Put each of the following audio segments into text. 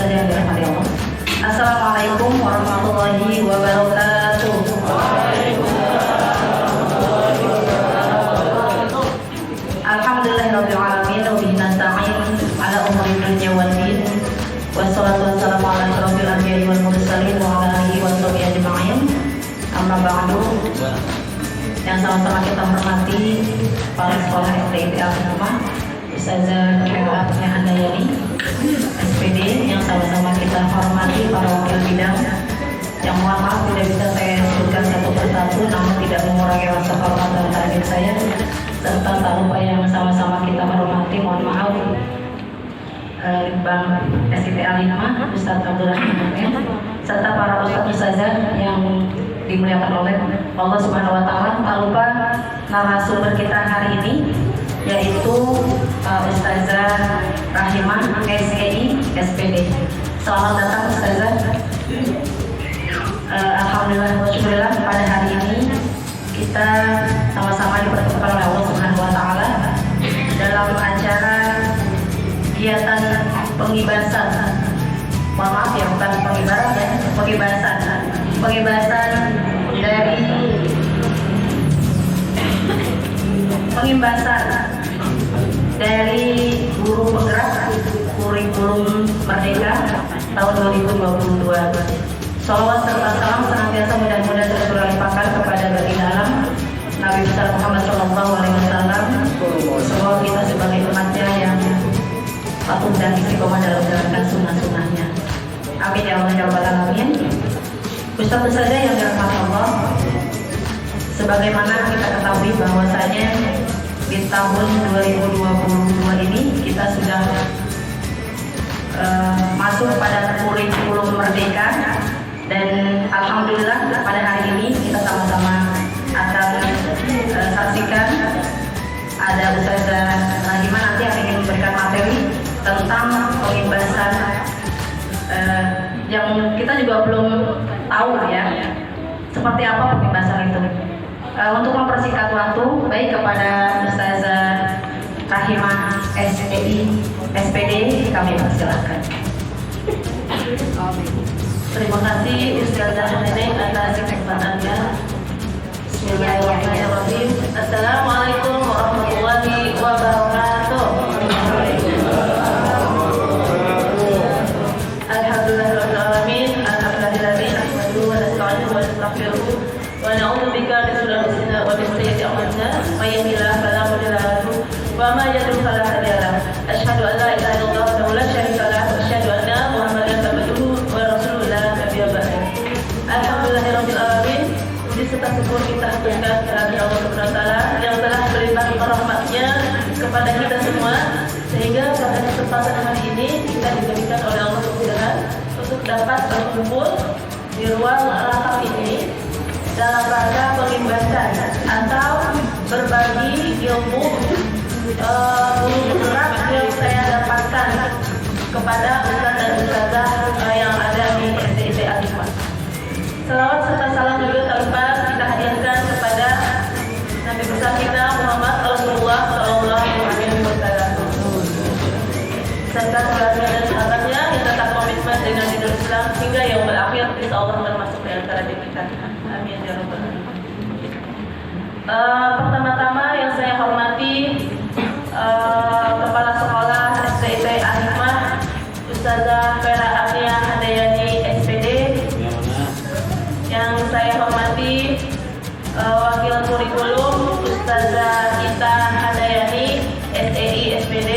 Ustazah yang dirahmati Allah. Assalamualaikum warahmatullahi wabarakatuh. Alhamdulillahirabbil alamin wa bihi nasta'in ala umuri dunya waddin. Wassalatu wassalamu ala asyrofil anbiya'i wal mursalin wa ala alihi wa sahbihi ajma'in. Amma ba'du. Yang sama-sama kita hormati para sekolah FTIP Al-Hikmah, Ustazah Khaira Handayani SPD, yang sama-sama kita hormati para wakil bidang yang mohon maaf tidak bisa saya sebutkan satu persatu, namun tidak mengurangi rasa hormat dan takdim saya, serta tak lupa yang sama-sama kita hormati, mohon maaf Bang SIP Al-Hikmah Ustadz Abdul Rahman, serta para ustazah yang dimuliakan oleh Allah Subhanahu wa taala. Tak lupa narasumber kita hari ini yaitu Ustazah Rahimah SEI SPD. Selamat datang Ustazah. Alhamdulillah wa syukurillah, pada hari ini kita sama-sama dipertemukan oleh Allah Subhanahu wa taala dalam acara kegiatan pengibasan. Mohon maaf ya, bukan pengibaran ya, pengimbasan dari guru penggerak kurikulum Merdeka tahun 2022. Shalawat serta salam senantiasa mudah-mudahan terus terlimpahkan kepada baginda alam Nabi besar Muhammad SAW. Semoga kita sebagai umatnya yang patuh dan istiqomah dalam menjalankan sunnah-sunnahnya. Amin ya Allah ya Rabbal alamin. Ustaz-ustazah yang dirahmati Allah, sebagaimana kita ketahui bahwasanya di tahun 2022 ini kita sudah masuk pada kurikulum Merdeka, dan alhamdulillah pada hari ini kita sama-sama akan saksikan ada Ustazah Rahimah nanti yang ingin memberikan materi tentang pengimbasan yang kita juga belum tahu ya seperti apa pengimbasan itu. Untuk mempersingkat waktu, baik kepada Ustazah Rahimah SEI SPD kami persilakan. Terima kasih Ustazah Nenek atas kesempatannya. Bismillahirrahmanirrahim. Assalamualaikum warahmatullahi wabarakatuh. Alhamdulillahirabbil alamin. Alhamdulillahirabbil alamin. Wa nasta'inu wa nastaghfiruh wa na'udzu bika min shururi anfusina wa min sayyiati a'malina. May yahdihillahu fala mudilla lahu wa may yudlil fala hadiya lahu. Asyhadu an la ilaha illallah wa la syarika lahu wa asyhadu anna Muhammadan abduhu wa rasuluhu la nabiyya ba'dahu. Alhamdulillahirabbil alamin. Serta syukur kita haturkan kepada Allah Subhanahu wa taala yang telah melimpahkan rahmat-Nya kepada kita semua, sehingga pada kesempatan hari ini kita diberikan oleh Allah kemudahan untuk dapat berkumpul di ruang rakam ini dalam rangka pengimbasan atau berbagi ilmu gerak yang saya dapatkan kepada ustaz dan ustazah yang ada di STIP Al-Hikmah. Selawat serta salam juga tak lupa kita hadirkan kepada Nabi besar kita Muhammad Rasulullah SAW, serta keluarga dan sahabatnya yang tetap komitmen dengan hidup Islam hingga yang berakhir. Insya Allah termasuk di antara kita. Amin ya rabbal alamin. Pertama-tama yang saya hormati Kepala Sekolah STIP Al-Hikmah Ustazah Khaira Handayani SPD, yang saya hormati Wakil Kurikulum Ustazah Ita Handayani SEI SPD,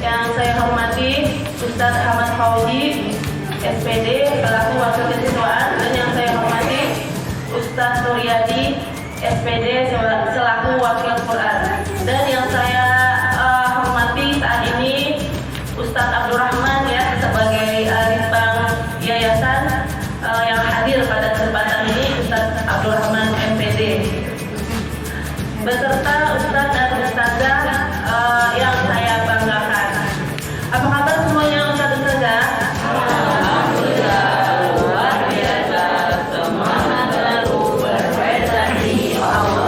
yang saya hormati Ustaz Ahmad Fauzi SPD selaku Wakil Kesiswaan, dan yang saya hormati Ustaz Nuryadi SPD selaku Wakil Quran, dan yang saya hormati saat ini Ustaz Abdul Rahman ya sebagai Litbang Yayasan yang hadir pada kesempatan ini, Ustaz Abdul Rahman MPD, beserta Ustaz dan Ustazah yang saya banggakan. Apa kabar semuanya Ustaz-Ustazah? Alhamdulillah luar biasa, semangat baru berprestasi Allah.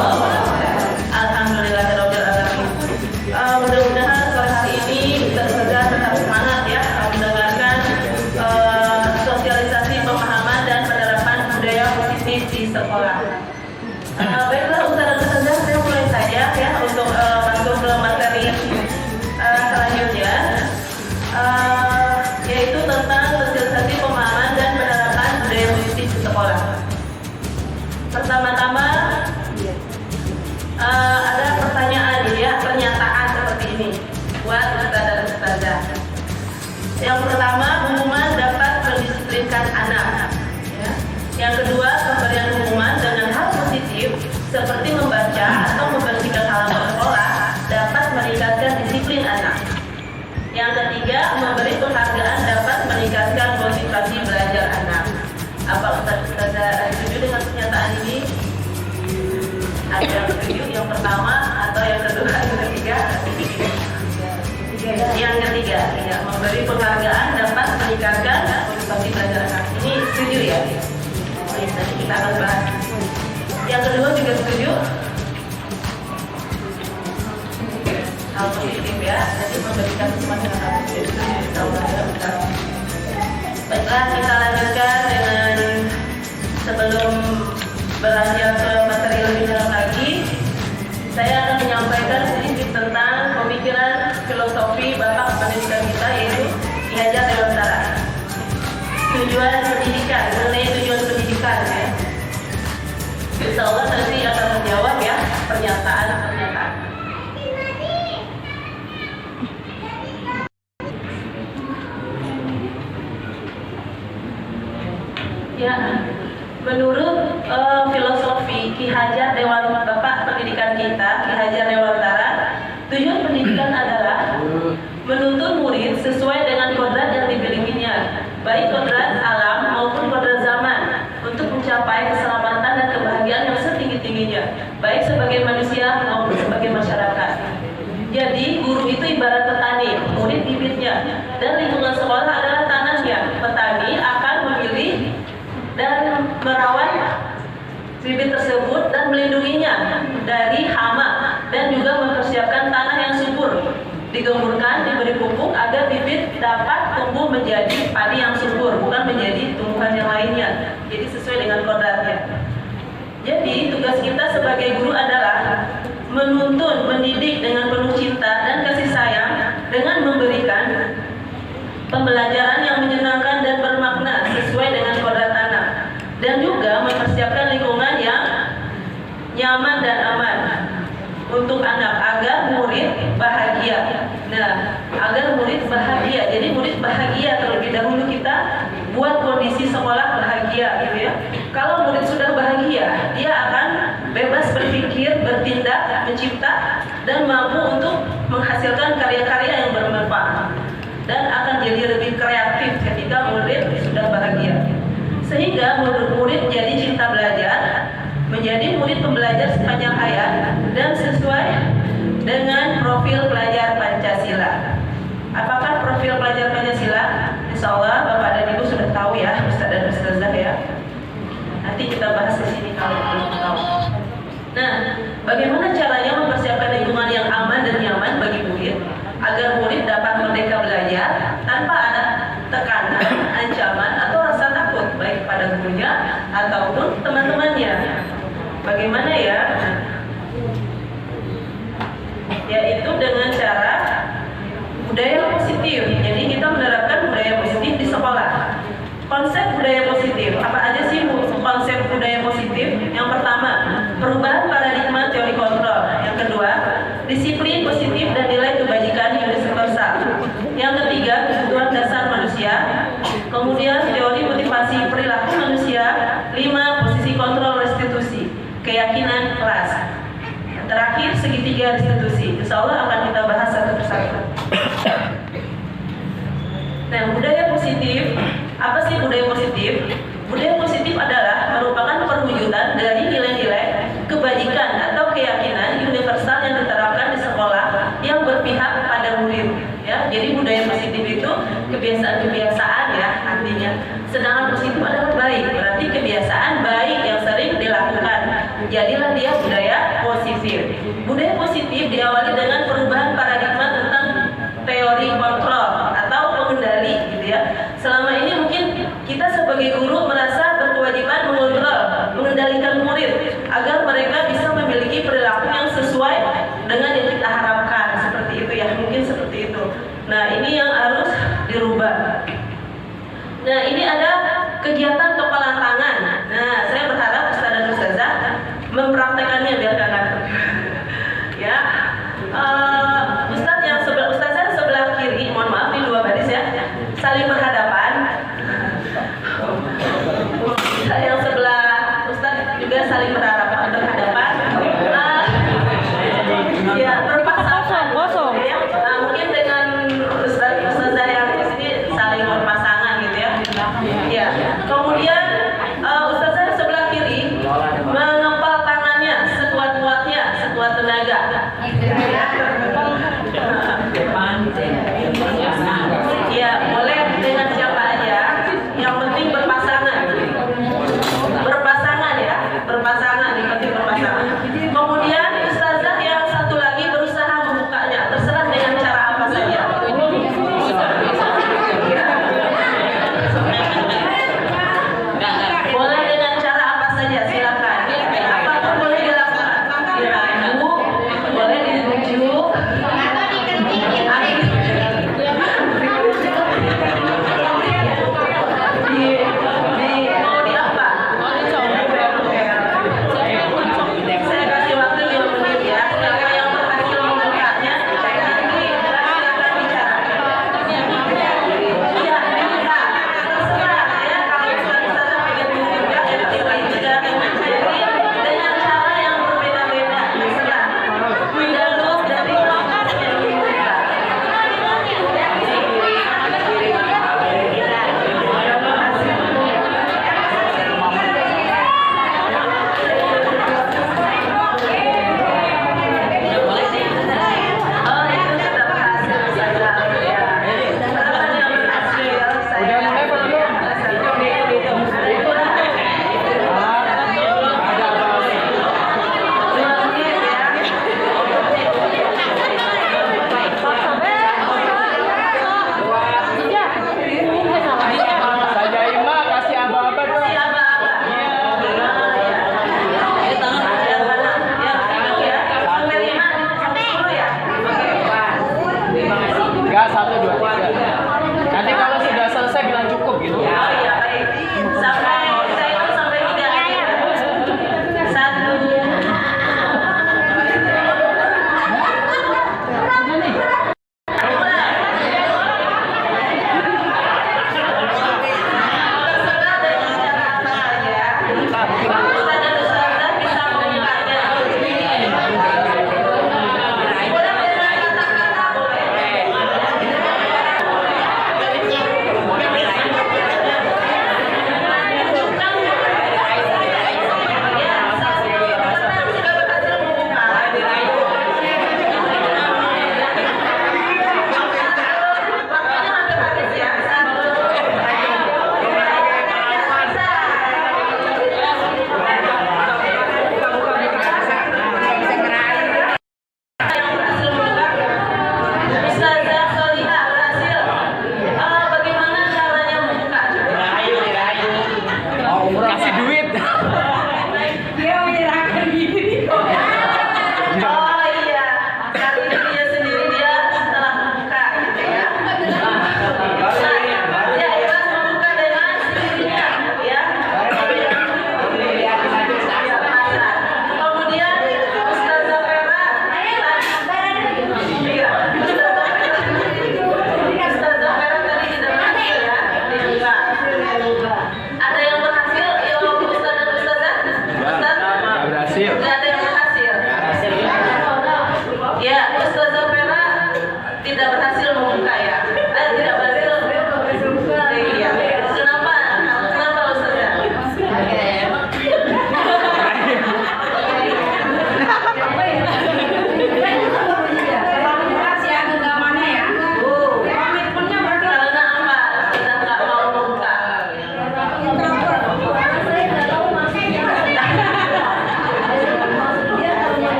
memberi penghargaan dapat meningkatkan motivasi belajar anak. Ini setuju ya? Baik, nanti kita akan bahas. Yang kedua juga setuju? Hal positif ya, nanti memberikan semangat anak. Baiklah, kita lanjutkan dengan sebelum belajar ke materi lebih dalam lagi, saya akan menyampaikan sedikit tentang pemikiran filosofi Bapak pendidikan kita, yaitu Ki Hajar Dewantara. Tujuan pendidikan, mengenai tujuan pendidikan ya. Insya Allah nanti akan menjawab ya pernyataan-pernyataan. Ya, menurut filosofi Ki Hajar Dewantara, Bapak pendidikan kita, Ki Hajar Dewantara, tujuan pendidikan adalah menuntun murid sesuai dengan kodrat yang dimilikinya, baik kodrat alam maupun kodrat zaman, untuk mencapai keselamatan dan kebahagiaan yang setinggi-tingginya, baik sebagai manusia maupun sebagai masyarakat. Jadi guru itu ibarat petani, murid bibitnya, dan lingkungan sekolah adalah tanahnya. Petani akan memilih dan merawat bibit tersebut dan melindunginya dari hama, dan juga mempersiapkan tanah yang subur, digemburkan, diberi pupuk agar bibit dapat tumbuh menjadi padi yang subur, bukan menjadi tumbuhan yang lainnya. Jadi sesuai dengan kodratnya. Jadi tugas kita sebagai guru adalah menuntun, mendidik dengan penuh cinta dan kasih sayang, dengan memberikan pembelajaran yang menyenangkan dan bermakna sesuai dengan kodrat anak, dan juga mempersiapkan lingkungan yang nyaman dan aman untuk anak agar murid bahagia. Nah, agar murid bahagia. Jadi murid bahagia terlebih dahulu, kita buat kondisi sekolah bahagia gitu ya. Kalau murid sudah bahagia, dia akan bebas berpikir, bertindak, mencipta, dan mampu untuk menghasilkan karya-karya yang bermanfaat, dan akan jadi lebih kreatif ketika murid sudah bahagia. Sehingga murid menjadi cinta belajar, menjadi murid pembelajar sepanjang hayat, dan sesuai dengan profil pelajar Pancasila. Apakah profil pelajar Pancasila? Insya Allah Bapak dan Ibu sudah tahu ya, Ustaz dan Ustazah ya. Nanti kita bahas di sini kalau belum tahu. Nah, bagaimana caranya mempersiapkan lingkungan yang aman dan nyaman bagi murid, agar murid dapat merdeka belajar tanpa ada tekanan, ancaman, atau rasa takut baik pada gurunya ataupun teman-temannya. Bagaimana ya? Yaitu dengan cara budaya positif. Jadi kita menerapkan budaya positif di sekolah. Konsep budaya positif, apa aja sih konsep budaya positif? Yang pertama, perubahan paradigma teori kontrol. Yang kedua, disiplin positif dan nilai kebajikan universal. Yang ketiga, kebutuhan dasar manusia. Kemudian teori motivasi perilaku manusia. 5, posisi kontrol restitusi, keyakinan kelas. Terakhir, segitiga restitusi. Insya Allah akan kita bahas satu persatu. Nah, budaya positif, apa sih budaya positif? Budaya positif adalah merupakan perwujudan dari nilai-nilai kebajikan atau keyakinan universal yang diterapkan di sekolah yang berpihak pada murid. Ya, jadi budaya positif itu kebiasaan-kebiasaan ya artinya. Sedangkan positif adalah baik, berarti kebiasaan baik yang sering dilakukan. Jadilah dia budaya positif. Budaya positif diawali dengan perubahan paradigma tentang teori kontrol atau pengendali gitu ya. Selama ini mungkin kita sebagai guru merasa berkewajiban mengontrol, mengendalikan murid agar mereka bisa memiliki perilaku yang sesuai dengan yang kita harapkan, seperti itu ya, mungkin seperti itu. Nah, ini yang harus dirubah. Nah, ini ada kegiatan kepala tangan. Nah, saya berharap Ustaz dan Ustazah mempraktekannya biar kakak. Ya, Ustaz yang sebelah, Ustazah sebelah kiri, mohon maaf di dua baris ya, saling berhadapan. Yang sebelah Ustaz juga saling berhadapan. Ya, berpasangan. Ya, mungkin dengan Ustazah yang di sini saling berpasangan gitu ya. Ya, kemudian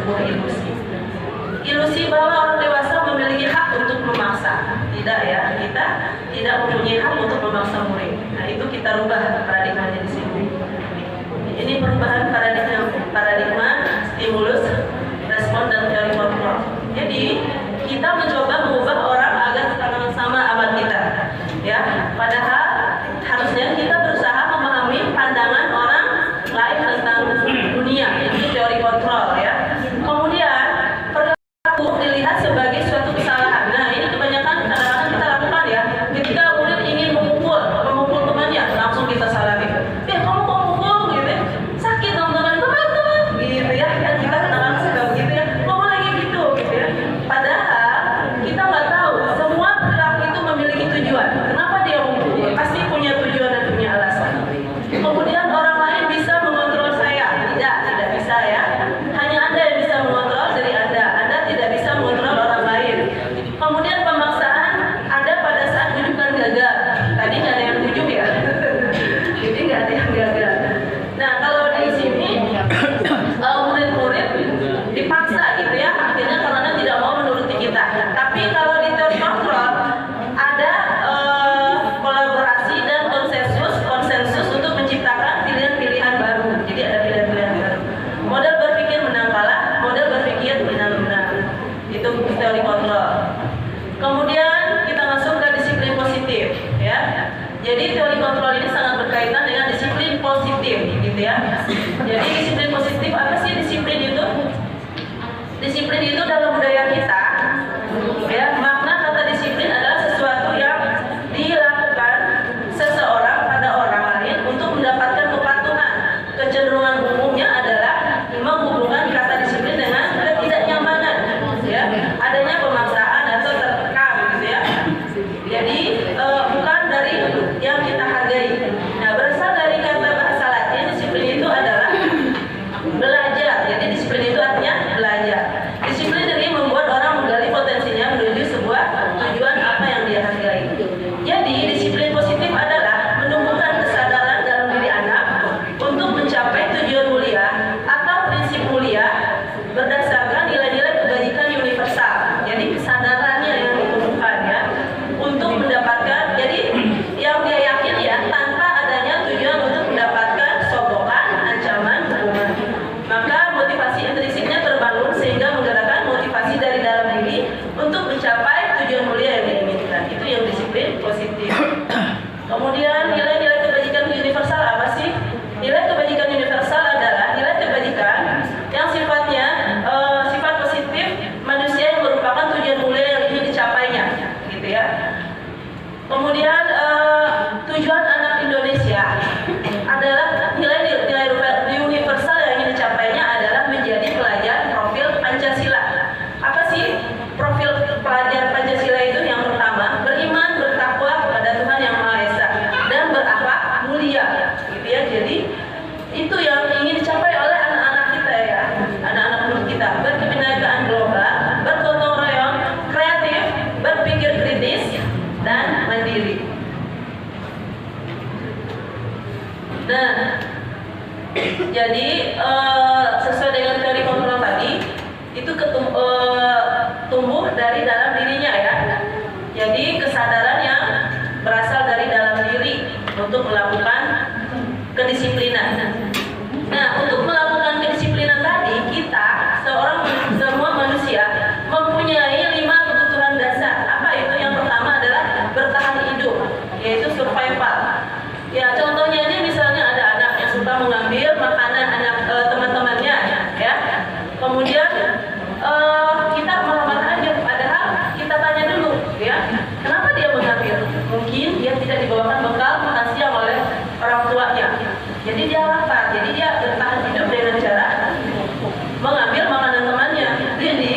sebuah ilusi. Ilusi bahwa orang dewasa memiliki hak untuk memaksa. Tidak ya, kita tidak mempunyai hak untuk memaksa murid. Nah, itu kita rubah paradigmanya di sini. Ini perubahan paradigma stimulus, respon, dan teori kontrol. Jadi kita mencoba mengubah orang agar sama abad kita. Ya, padahal harusnya kita berusaha memahami pandangan orang lain tentang dunia. Itu teori kontrol ya. Kemudian dilihat sebagai suatu kesalahan. Nah, ini kebanyakan kadang-kadang kita lakukan ya. Ketika murid ingin memukul temannya, langsung kita salahin. Kamu kok mukul gitu ya? Sakit dong teman gitu ya. Kan kita kadang-kadang suka begitu ya. Kamu lagi gitu ya. Padahal kita nggak tahu semua perilaku itu memiliki tujuan. Kenapa dia mukul? Pasti punya tujuan dan punya alasan. Kemudian orang lain bisa mengontrol saya? Tidak bisa ya. Hanya Anda yang bisa mengontrol diri Anda. Anda tidak bisa mengontrol orang lain. Kemudian pemaksaan ada pada saat rujukan gagal. Tadi nggak ada yang rujuk ya. Jadi nggak ada yang gagal. Nah, kalau di sini murid-murid dipaksa gitu ya, akhirnya karena tidak mau menuruti kita. Tapi kalau di teori kontrol ada kolaborasi dan konsensus untuk menciptakan pilihan-pilihan baru. Jadi ada pilihan-pilihan baru. Model berpikir menang kalah, model berpikir menang. Itu teori kontrol. Kemudian kita masuk ke disiplin positif ya. Jadi teori kontrol ini sangat berkaitan dengan disiplin positif gitu ya. Jadi disiplin positif apa sih disiplin itu? Disiplin itu dalam budaya kita ya, makna kata disiplin adalah sesuatu yang dilakukan seseorang pada orang lain untuk mendapatkan kepatuhan. Kecenderungan umumnya adalah menghubungkan kata disiplin dengan ketidaknyamanan ya, adanya pemaksaan atau tertekan gitu ya. Jadi bukan dari yang kita hargai. Nah, berasal dari kata bahasa Latin, disiplin itu adalah belajar. Jadi disiplin itu artinya belajar. Disiplin ini membuat orang menggali potensinya menuju sebuah tujuan apa yang dia hargai. Jadi disiplin positif adalah menumbuhkan kesadaran dalam diri anak untuk mencapai tujuan mulia atau prinsip mulia berdasarkan nilai-nilai kebajikan universal. Jadi kesadarannya yang ditumbuhkan ya untuk mendapatkan. Jadi yang dia yakin ya, tanpa adanya tujuan untuk mendapatkan sogokan, ancaman, hukuman. Maka motivasi intrinsiknya terbangun sehingga menggerakkan motivasi dari dalam diri untuk mencapai tujuan mulia yang diinginkan. Itu yang disiplin positif. Kemudian nilai-nilai kebajikan universal apa sih? Nilai kebajikan universal adalah nilai kebajikan yang sifatnya sifat positif manusia yang merupakan tujuan mulia yang ingin dicapainya, gitu ya. Kemudian tujuan anak Indonesia adalah nilai universal yang ingin dicapainya adalah menjadi pelajar profil Pancasila. Apa sih profil pelajar Pancasila itu? Yang pertama, beriman, bertakwa kepada Tuhan Yang Maha Esa dan berakhlak mulia, gitu ya. Jadi itu yang ingin dicapai oleh anak-anak kita ya, anak-anak murid kita. Berkebinekaan global, bergotong royong, kreatif, berpikir kritis, dan mandiri. Nah, jadi sesuai dengan teori kontrol tadi, itu tumbuh dari dalam dirinya ya. Jadi kesadaran yang berasal dari dalam diri untuk melakukan kedisiplinan. Nah, untuk melakukan kedisiplinan tadi, kita semua manusia mempunyai 5 kebutuhan dasar. Apa itu? Yang pertama adalah bertahan hidup, yaitu survival. Ya, contohnya aja misalnya ada anak yang suka mengambil makanan teman-temannya ya. Kemudian kita marah-marah aja, padahal kita tanya dulu ya, kenapa dia mengambil? Mungkin dia tidak dibawakan bekal makan siang oleh orang tuanya. Jadi dia lapar, jadi dia bertahan hidup dengan cara mengambil makanan temannya. Jadi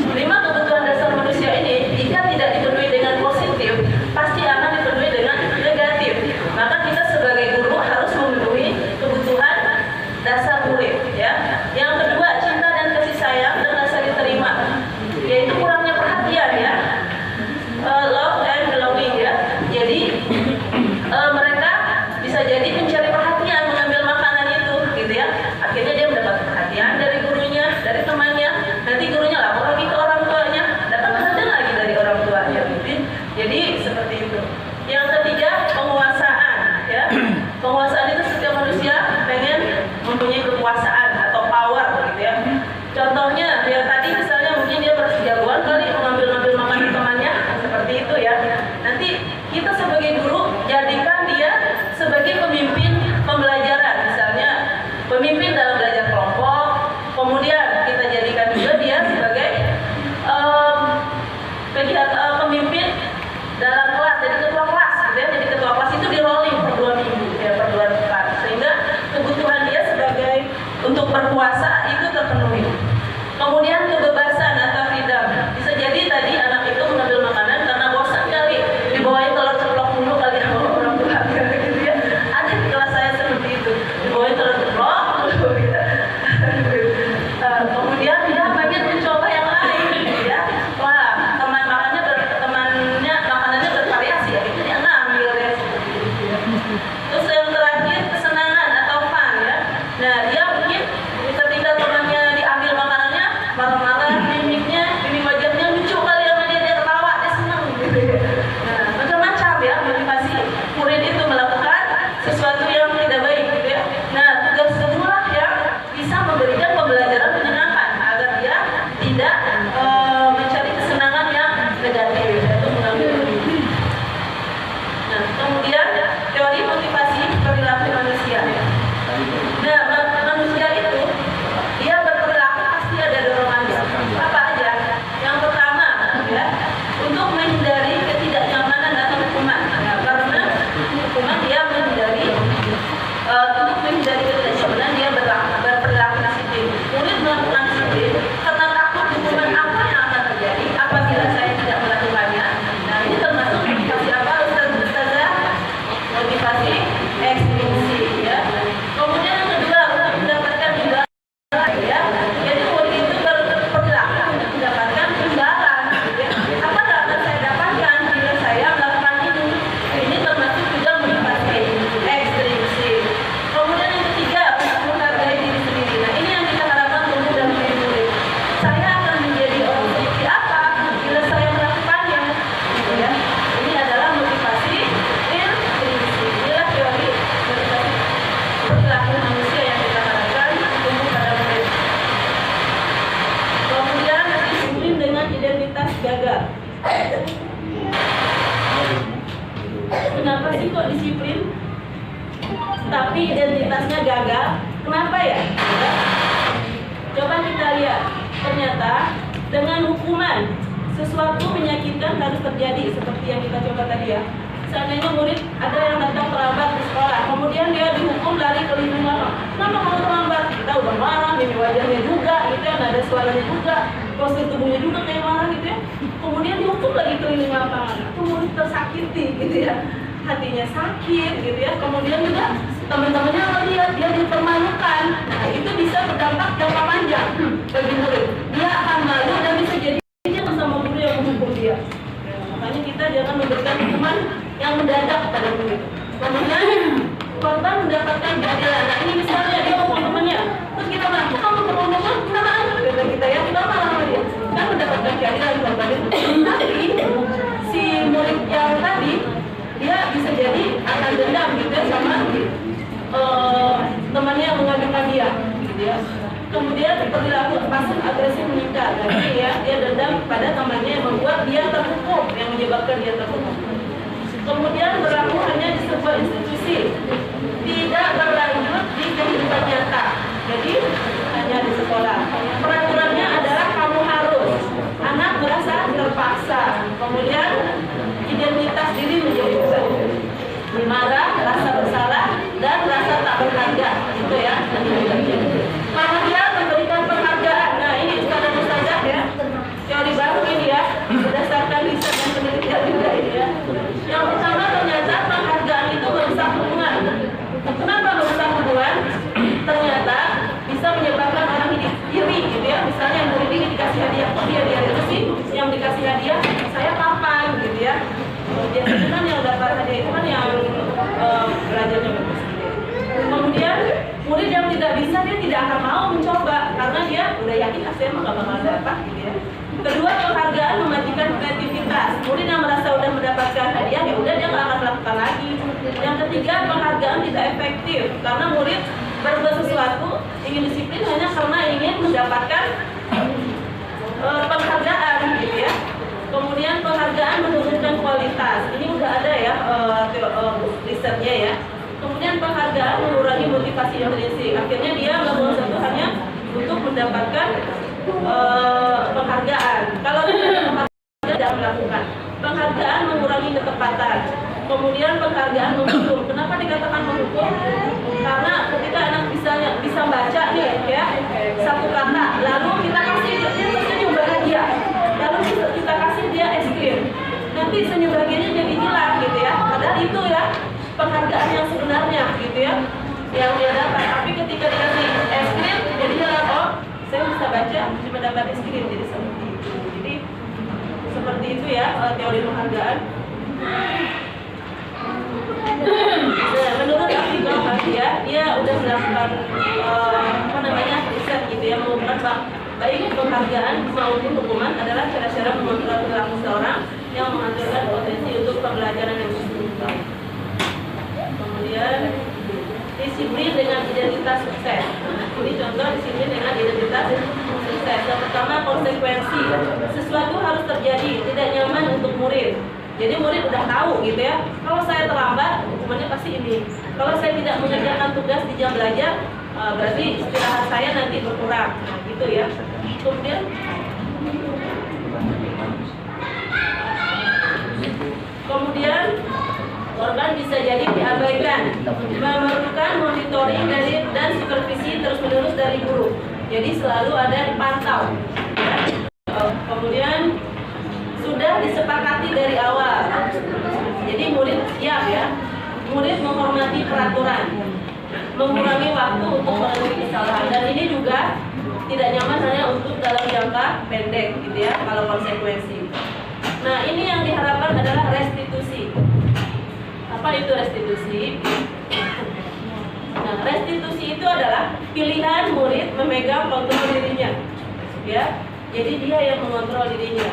5 kebutuhan dasar manusia ini jika tidak dipenuhi dengan positif, pasti akan dipenuhi dengan negatif. Maka kita sebagai guru harus memenuhi kebutuhan dasar murid ya. Yang kedua, cinta dan kasih sayang dan rasa diterima, yaitu kurangnya perhatian ya, love and belonging ya. Jadi mereka bisa jadi mencari perhatian mengambil makanan itu gitu ya. Akhirnya dia mendapat perhatian dari gurunya, dari temannya, untuk berpuasa itu terpenuhi. Kemudian kebebasan atau freedom. Bisa jadi tadi anak itu mengambil makanan karena bosan kali, dibawain telur ceplok dulu kali sama orang tua gitu ya. Ada di kelas saya seperti itu, dibawain telur ceplok dulu gitu. Kemudian dia pengen mencoba yang lain gitu ya. Wah, makanannya bervariasi ya, itu dia ngambil deh. Terus yang terakhir kesenangan atau fun ya. Nah, dia mungkin ketika temannya diambil makanannya marah-marah, mimik wajahnya lucu kali sama dia ketawa, dia senang gitu ya. Nah, macam-macam ya motivasi murid itu melakukan sesuatu yang tidak baik gitu ya. Nah, tugas sekolah yang bisa memberikan pembelajaran menyenangkan agar dia tidak mencari kesenangan yang negatif yaitu mengambil. Nah, kemudian teori motivasi perilaku manusia. Nah, manusia itu dia berperilaku pasti ada dorongannya. Apa aja? Yang pertama, ya, untuk menghindari ketidaknyamanan atau hukuman. Ya, karena hukuman dia menghindari, untuk menghindari ketidaknyamanan dia berperilaku disiplin. Murid melakukan disiplin karena takut hukuman apa yang akan terjadi apabila saya tidak melakukannya. Nah, ini termasuk motivasi apa, Ustazah? Motivasi ekstrinsik, ya. Kemudian yang kedua, untuk mendapatkan imbalan, ya. Jadi murid itu berperilaku untuk mendapatkan imbalan, ya. Apa yang akan saya dapatkan jika saya melakukan ini? Ini termasuk juga motivasi ekstrinsik. Kemudian yang ketiga, untuk menghargai diri sendiri. Nah, ini yang kita harapkan tumbuh dalam diri murid. Saya akan menjadi orang seperti apa bila saya melakukannya, gitu ya. Ini adalah motivasi intrinsik. Inilah teori motivasi perilaku manusia yang kita harapkan tumbuh pada murid. Kemudian disiplin dengan identitas gagal. Kenapa sih kok disiplin tapi identitasnya gagal? Kenapa ya? Coba kita lihat, ternyata dengan hukuman sesuatu menyakitkan harus terjadi seperti yang kita coba tadi ya. Seandainya murid ada yang datang terlambat di sekolah, kemudian dia dihukum lari keliling lapangan. Kenapa kamu terlambat? Kita udah marah, mimik wajahnya juga, gitu ya, nada suaranya juga, postur tubuhnya juga kayak marah gitu ya. Kemudian dihukum lagi keliling lapangan, itu murid tersakiti gitu ya, hatinya sakit gitu ya. Kemudian juga teman-temannya melihat dia dipermalukan. Nah, itu bisa berdampak jangka panjang bagi murid. Dia akan malu dan bisa jadi dia bersama guru yang menghukum dia. Ya, makanya kita jangan memberikan hukuman yang mendadak pada murid. Kemudian korban mendapatkan keadilan. Nah, ini misalnya dia ngomong temannya, terus kita bilang, kok kamu berhubungan? Kenapa? Kata kita ya, kita marah sama dia. Kan mendapatkan keadilan korban itu. Tapi si murid yang tadi dia bisa jadi akan dendam gitu ya sama temannya yang mengadukan dia, gitu ya. Kemudian perilaku pasif agresif meningkat. Jadi ya, dia dendam pada temannya yang membuat dia terpukul, yang menyebabkan dia terpukul. Kemudian berlaku hanya di sebuah institusi, tidak berlanjut di kehidupan nyata. Jadi hanya di sekolah. Peraturannya adalah kamu harus. Anak merasa terpaksa. Kemudian identitas diri menjadi besar. Marah, rasa bersalah, dan rasa tak berharga. Itu ya. Kemudian memberikan penghargaan. Nah, ini Ustazah ya. Teori baru ini ya, berdasarkan riset dan penelitian juga ini ya. Yang pertama, ternyata penghargaan itu merusak hubungan. Kenapa merusak hubungan? Ternyata bisa menyebabkan orang iri gitu ya. Misalnya murid ini dikasih hadiah, kok dia terus sih yang dikasih hadiah, saya kapan gitu ya. Biasanya kan yang dapat hadiah itu kan yang belajarnya bagus. Kemudian murid yang tidak bisa, dia tidak akan mau mencoba karena dia udah yakin saya mah gak bakal dapat gitu ya. Kedua, penghargaan memajukan kreativitas. Murid yang merasa udah mendapatkan hadiah, ya udah dia nggak akan melakukan lagi. Yang ketiga, penghargaan tidak efektif karena murid berbuat sesuatu ingin disiplin hanya karena ingin mendapatkan penghargaan gitu ya. Kemudian penghargaan menurunkan kualitas. Ini udah ada ya risetnya ya. Kemudian penghargaan mengurangi motivasi intrinsik. Akhirnya dia melakukan sesuatu hanya untuk mendapatkan penghargaan. Kalau tidak melakukan penghargaan, mengurangi ketepatan. Kemudian penghargaan menghukum. Kenapa dikatakan menghukum? Karena ketika anak bisa baca nih, teori penghargaan. Nah, menurut artikel ya, dia udah melakukan riset gitu ya, mengungkapkan baik penghargaan maupun hukuman adalah cara-cara mengontrol perilaku seorang yang menghasilkan potensi untuk pembelajaran yang signifikan. Kemudian disiplin dengan identitas sukses. Ini contoh disiplin dengan identitas sukses. Yang pertama, konsekuensi. Sesuatu harus terjadi, tidak nyaman untuk murid. Jadi murid udah tahu gitu ya, kalau saya terlambat hukumannya pasti ini. Kalau saya tidak mengerjakan tugas di jam belajar, berarti istirahat saya nanti berkurang. Nah, gitu ya. Kemudian korban bisa jadi diabaikan, memerlukan monitoring dan supervisi terus-menerus dari guru. Jadi selalu ada dipantau. Kemudian sudah disepakati dari awal. Jadi murid siap ya. Murid menghormati peraturan, mengurangi waktu untuk memenuhi kesalahan. Dan ini juga tidak nyaman hanya untuk dalam jangka pendek gitu ya, kalau konsekuensi. Nah, ini yang diharapkan adalah restitusi. Apa itu restitusi? Nah, restitusi itu adalah pilihan murid memegang kontrol dirinya. Ya. Jadi dia yang mengontrol dirinya.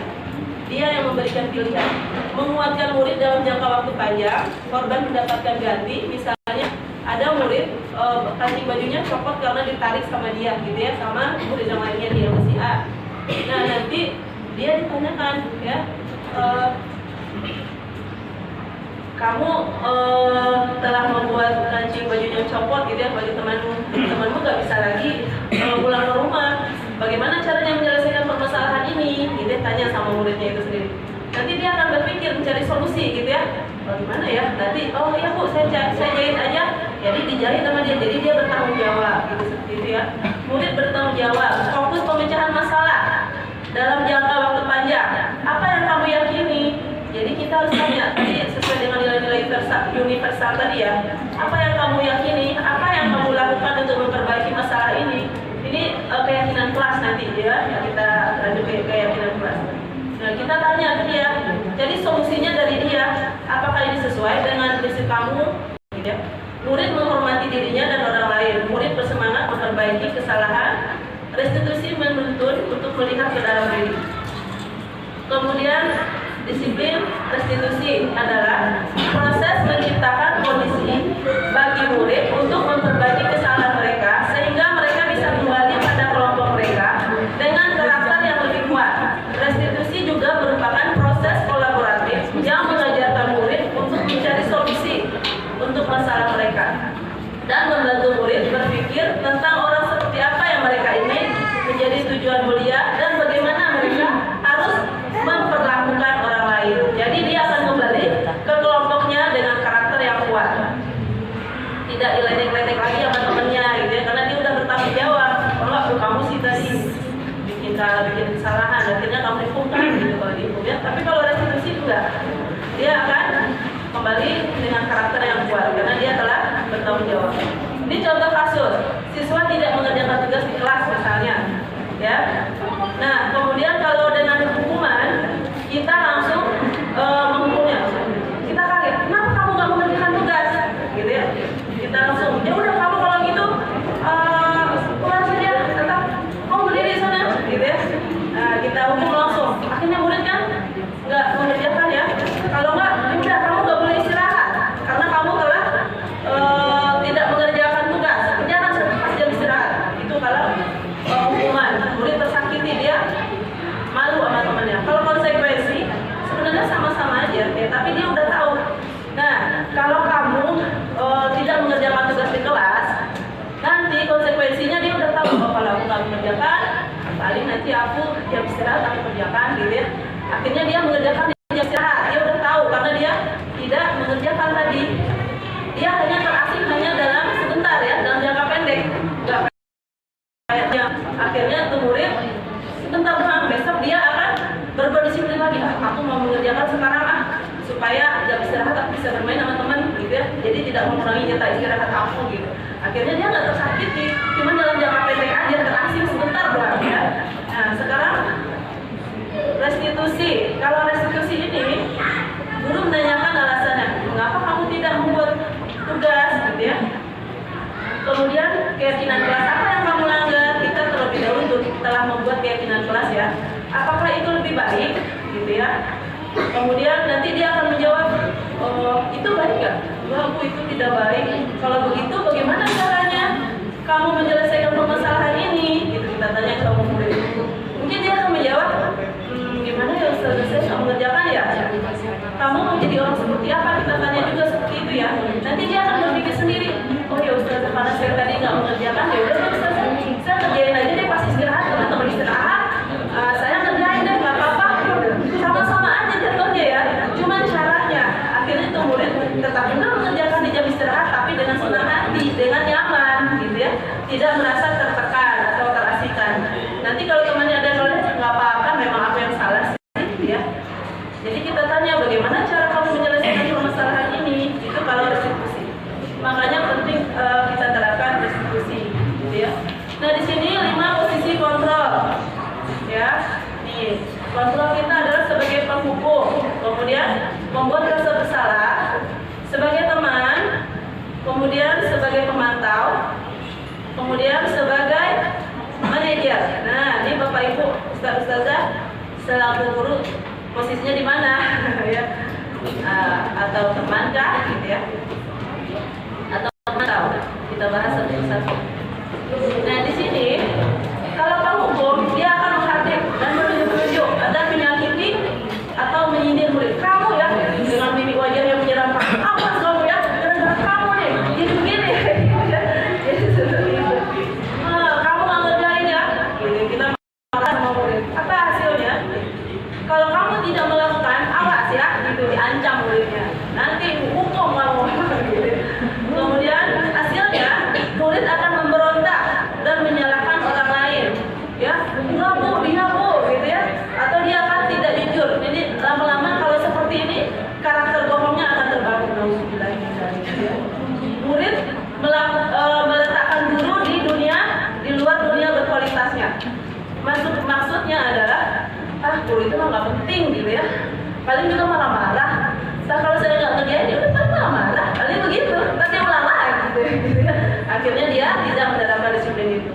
Dia yang memberikan pilihan, menguatkan murid dalam jangka waktu panjang. Korban mendapatkan ganti, misalnya ada murid kancing bajunya copot karena ditarik sama dia gitu ya, sama murid yang lainnya dia si A. Nah, nanti dia ditanyakan ya, kamu telah membuat kancing bajunya copot gitu ya, bagi temanmu nggak bisa lagi pulang ke rumah. Bagaimana caranya menyelesaikan permasalahan ini? Gitu, tanya sama muridnya itu sendiri. Nanti dia akan berpikir mencari solusi gitu ya. Bagaimana ya? Nanti, oh iya bu, saya jahit aja. Jadi dijahit sama dia. Jadi dia bertanggung jawab gitu, seperti itu ya. Murid bertanggung jawab, fokus pemecahan masalah dalam jangka waktu panjang. Apa yang kamu yakini? Jadi kita harus tanya, tadi sesuai dengan nilai-nilai universal tadi ya. Apa yang kamu yakini? Apa yang kamu lakukan untuk memperbaiki masalah ini? Ini keyakinan kelas nanti ya, kita lanjut ke keyakinan kelas. Nah, kita tanya ke dia, jadi solusinya dari dia, apakah ini sesuai dengan prinsip kamu? Ya. Murid menghormati dirinya dan orang lain. Murid bersemangat memperbaiki kesalahan. Restitusi menuntut untuk melihat ke dalam diri. Kemudian disiplin restitusi adalah proses menciptakan kondisi bagi murid untuk memperbaiki kesalahan mereka sehingga mereka bisa kembali pada kelompok mereka dengan karakter yang lebih kuat. Restitusi juga merupakan proses kolaboratif yang mengajarkan murid untuk mencari solusi untuk masalah mereka dan membantu murid berpikir tentang orang seperti apa yang mereka ingin menjadi tujuan mulia dan bagaimana mereka harus memperlakukan orang lain. Jadi dia akan kembali ke kelompoknya dengan karakter yang kuat. Tidak diledek-ledek lagi sama temennya gitu ya, karena dia udah bertanggung jawab. Kalau kamu sih tadi bikin kesalahan, akhirnya kamu dihukumkan gitu kalau dihukum ya. Tapi kalau restitusi enggak, dia akan kembali dengan karakter yang kuat karena dia telah bertanggung jawab. Ini contoh kasus, siswa tidak mengerjakan tugas di kelas misalnya, ya. Nah, kemudian kalau dengan hukuman, kita langsung menghukumnya. Kita kaget, kenapa kamu nggak mengerjakan tugas, gitu ya? Kita langsung, ya udah kamu kalau gitu pulang saja, tetap kamu berdiri di sana, gitu ya. Nah, kita hukum langsung. Akhirnya murid kan nggak mengerjakan ya. Kalau nggak, udah kamu nggak boleh istirahat karena kamu telah tidak mengerjakan tugas. Kerjakan pas jam istirahat. Itu kalau hukuman. Murid tersakiti, dia malu sama temannya. Kalau konsekuensi sebenarnya sama-sama aja, ya, tapi dia udah tahu. Nah, kalau kamu tidak mengerjakan tugas di kelas, nanti konsekuensinya dia udah tahu. Oh, kalau aku nggak mengerjakan, paling nanti aku jam istirahat aku kerjakan, gitu ya. Akhirnya dia mengerjakan di jam istirahat. Dia udah tahu karena dia tidak mengerjakan tadi. Dia hanya terasing hanya dalam sebentar ya, dalam jangka pendek. Nggak kayaknya. Akhirnya tuh murid sebentar doang, besok dia akan berbuat disiplin lagi. Aku mau mengerjakan sekarang supaya jam istirahat aku bisa bermain sama teman gitu ya. Jadi tidak mengurangi jatah istirahat aku gitu. Akhirnya dia nggak tersakiti, cuma dalam jangka pendek aja terasing sebentar doang ya. Nah, sekarang restitusi. Kalau restitusi ini telah membuat keyakinan kelas ya. Apakah itu lebih baik, gitu ya? Kemudian nanti dia akan menjawab, itu baik nggak? Wah, Bu, itu tidak baik. Kalau begitu, bagaimana caranya kamu menyelesaikan permasalahan ini? Gitu kita tanya ke kamu murid. Mungkin dia akan menjawab, gimana ya Ustaz, saya nggak mengerjakan ya? Kamu mau jadi orang seperti apa? Kita tanya juga seperti itu ya. Nanti dia akan berpikir sendiri, oh ya Ustaz, karena saya tadi nggak mengerjakan, ya udah Ustaz, saya kerjain aja deh pas istirahat, teman-teman istirahat, saya ngerjain deh, nggak apa-apa. Sama-sama aja jatuhnya ya. Cuman syaratnya, akhirnya itu murid tetap benar mengerjakan di jam istirahat, tapi dengan senang hati, dengan nyaman, gitu ya, tidak merasa tertekan atau terasingkan. Nanti kalau temannya ada knowledge, nggak apa-apa, memang aku yang salah sih, gitu ya. Jadi kita tanya bagaimana cara kamu menyelesaikan permasalahan ini, itu kalau restitusi. Makanya penting kita terapkan restitusi, gitu ya. Nah di sini 5 posisi kontrol, ya. Nih, kontrol kita adalah sebagai penghukum, kemudian membuat rasa bersalah, sebagai teman, kemudian sebagai pemantau, kemudian sebagai manajer. Nah, ini Bapak Ibu, Ustaz-Ustazah selaku guru posisinya di mana? Ya. Atau teman kah, gitu ya? Atau pemantau? Kita bahas satu-satu. Nah, di sini kalau penghukum dia akan menghadir dan menunjuk-nunjuk dan menyakiti atau menyindir murid. Kamu ya, dengan mimik wajah yang menyeramkan. Awas kamu ya, gara-gara kamu nih, jadi begini. Jadi seperti itu. Kamu nggak ngerjain ya? Gitu, kita marah sama murid. Apa hasilnya? Kalau kamu tidak melakukan, awas ya, gitu diancam muridnya. Nanti hukum kamu. Kemudian hasilnya murid akan memberontak dan menyalahkan orang lain, ya, enggak Bu, dia Bu, gitu ya, atau dia akan tidak jujur. Jadi lama-lama kalau seperti ini karakter bohongnya akan terbangun. Murid meletakkan guru di dunia, di luar dunia berkualitasnya. Maksudnya adalah, guru itu mah nggak penting, gitu ya, paling juga marah-marah. Nah, kalau saya nggak kerjain, dia udah marah-marah, paling begitu, nanti malah gitu ya. Akhirnya dia tidak menerapkan disiplin itu.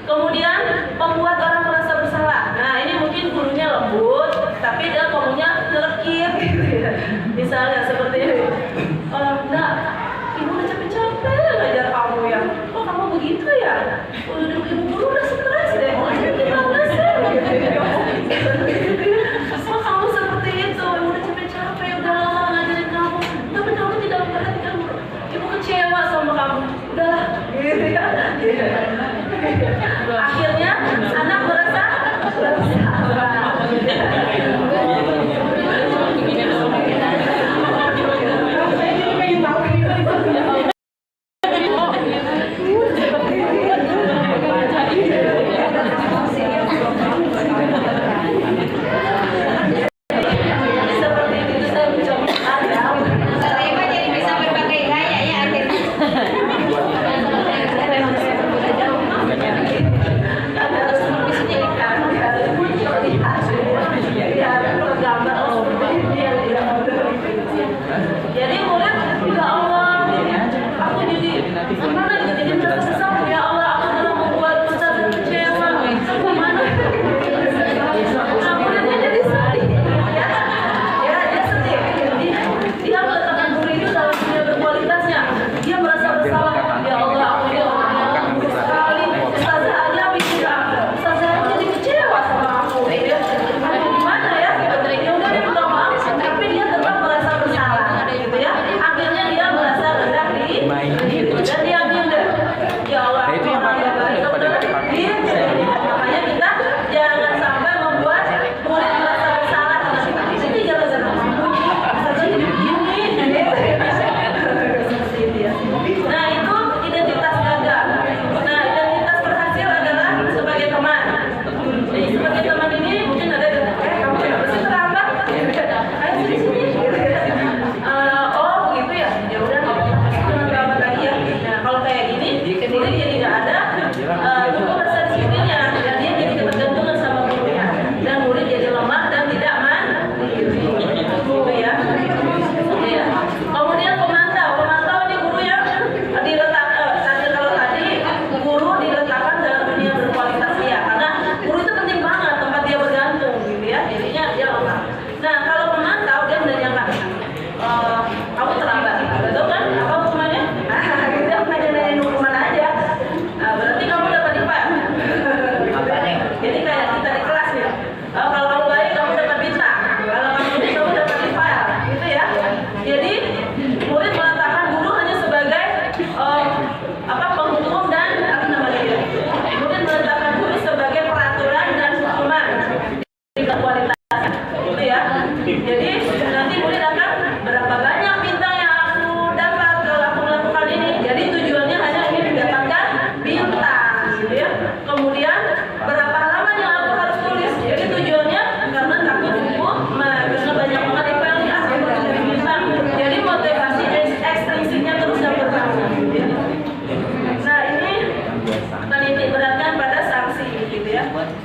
Kemudian membuat orang merasa bersalah. Nah, ini mungkin gurunya lembut, tapi dia ngomongnya nyelekit, gitu ya. Misalnya seperti ini, Nak, ibu udah capek-capek ngajar kamu ya. Kok kamu begitu ya? Ibu guru udah stres deh. Gimana sih? Kok kamu seperti itu? Ibu udah capek-capek, udah lama ngajarin kamu, tapi kamu tidak memperhatikan guru. Ibu kecewa sama kamu. Udahlah, gitu ya. Akhirnya anak merasa bersalah.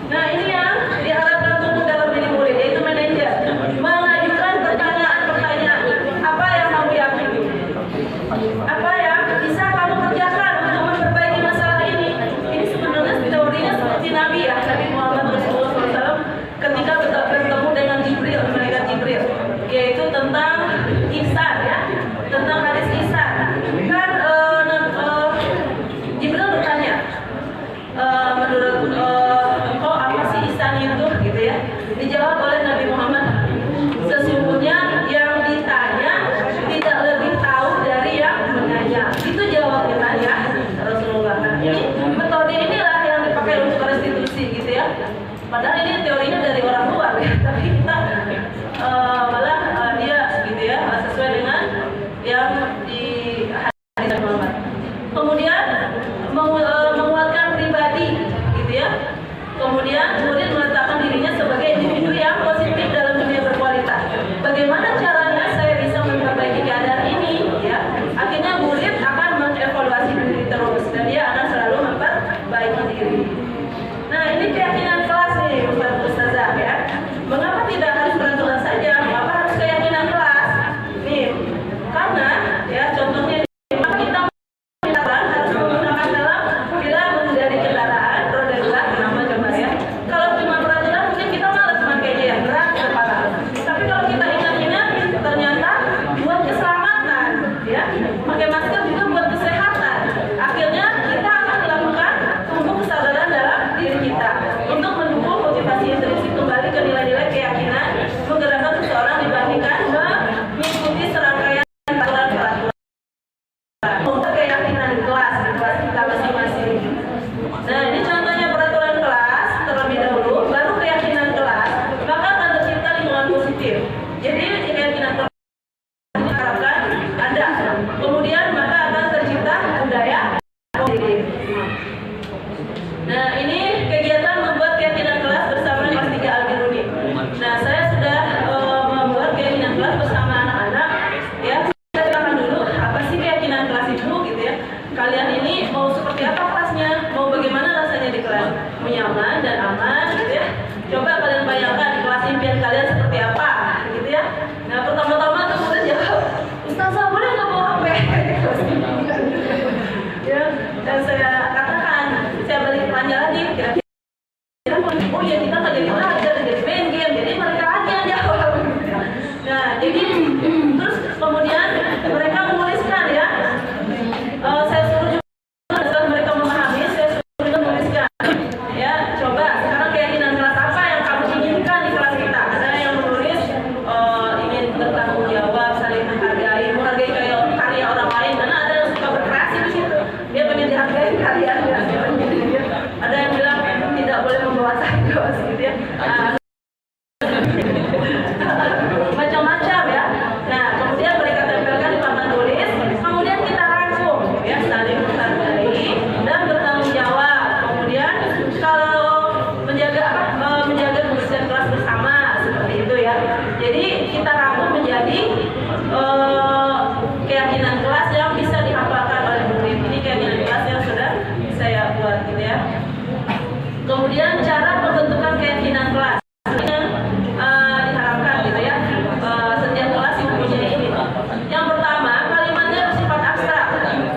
Nah, ini yang diharapkan tumbuh dalam diri murid, yaitu manajer. Mengajukan pertanyaan-pertanyaan. Apa yang kamu yakini? Apa yang bisa kamu kerjakan untuk memperbaiki masalah ini? Ini sebenarnya teorinya seperti Nabi ya, Nabi Muhammad Rasulullah SAW ketika bertemu dengan Jibril, malaikat Jibril, yaitu tentang ihsan ya, tentang hadis ihsan. Kan Jibril bertanya, menurut engkau apa sih ihsan itu, gitu ya? Dijawab oleh Nabi Muhammad, sesungguhnya yang ditanya tidak lebih tahu dari yang menanya. Itu jawabnya tanya Rasulullah. Nah, ini metode inilah yang dipakai untuk restitusi, gitu ya. Padahal ini teorinya dari orang luar ya, tapi kita malah dia gitu ya, sesuai dengan yang di hadis Muhammad. Kemudian menguatkan pribadi, gitu ya. Kemudian murid meletakkan dirinya sebagai individu yang positif dalam dunia berkualitas. Bagaimana caranya saya bisa memperbaiki keadaan ini? Ya, akhirnya murid akan mengevaluasi diri terus dan dia akan selalu memperbaiki diri. Nah, ini keyakinan kelas nih, Ustazah ya. Mengapa tidak harus peraturan saja? Mengapa harus keyakinan kelas? Nih, karena ya contohnya kita harus menggunakan dalam bila mengendari kendaraan roda dua, kenapa coba ya? Kalau cuma peraturan mungkin kita malas makainya ya, berat kepala. Tapi kalau kita ingat-ingat, ternyata buat keselamatan, ya, pakai masker juga buat kesehatan. Akhirnya kita akan melakukan tumbuh kesadaran dalam diri kita untuk mendukung motivasi intrinsik kembali ke nilai-nilai keyakinan, menggerakkan seseorang dibandingkan mengikuti serangkaian peraturan-peraturan. Untuk keyakinan kelas kita masing-masing. Nah, ini contohnya peraturan kelas terlebih dahulu, baru keyakinan kelas, maka akan tercipta lingkungan positif. Jadi keyakinan kelas ini harapkan ada. Kemudian maka akan tercipta budaya positif. Nah, ini kegiatan membuat keyakinan kelas bersama kelas 3 Al-Biruni. Nah, saya sudah membuat keyakinan kelas bersama anak-anak. Ya, saya katakan dulu apa sih keyakinan kelas itu, gitu ya. Kalian ini mau seperti apa kelasnya? Mau bagaimana rasanya di kelas? Nyaman dan aman, gitu ya. Coba kalian bayangkan kelas impian kalian seperti apa, gitu ya. Nah, pertama-tama tuh murid jawab, Ustazah boleh nggak bawa HP? Ya, dan saya katakan, saya balik tanya lagi, kira-kira oh ya kita nggak jadi belajar, jadi main game, jadi mereka aja yang jawab. Nah, jadi terus kemudian mereka menuliskan ya, saya suruh juga setelah mereka memahami, saya suruh juga menuliskan ya, coba sekarang keyakinan kelas apa yang kamu inginkan di kelas kita. Ada yang menulis ingin bertanggung jawab, saling menghargai kayak karya orang lain, karena ada yang suka berkreasi di situ, dia pengen dihargai karyanya. Ada yang bilang tidak boleh membawa tanggung, gitu ya. Macam-macam ya. Nah, kemudian mereka tempelkan di papan tulis. Kemudian kita rangkum ya, saling menghargai dan bertanggung jawab. Kemudian kalau menjaga kebersihan kelas bersama seperti itu ya. Jadi kita rangkum menjadi keyakinan kelas yang bisa dihafalkan oleh murid. Ini keyakinan kelas yang sudah saya buat, gitu ya. Kemudian cara pembentukan keyakinan kelas yang diharapkan, gitu ya. Setiap kelas mempunyai ini. Yang pertama, kalimatnya bersifat abstrak.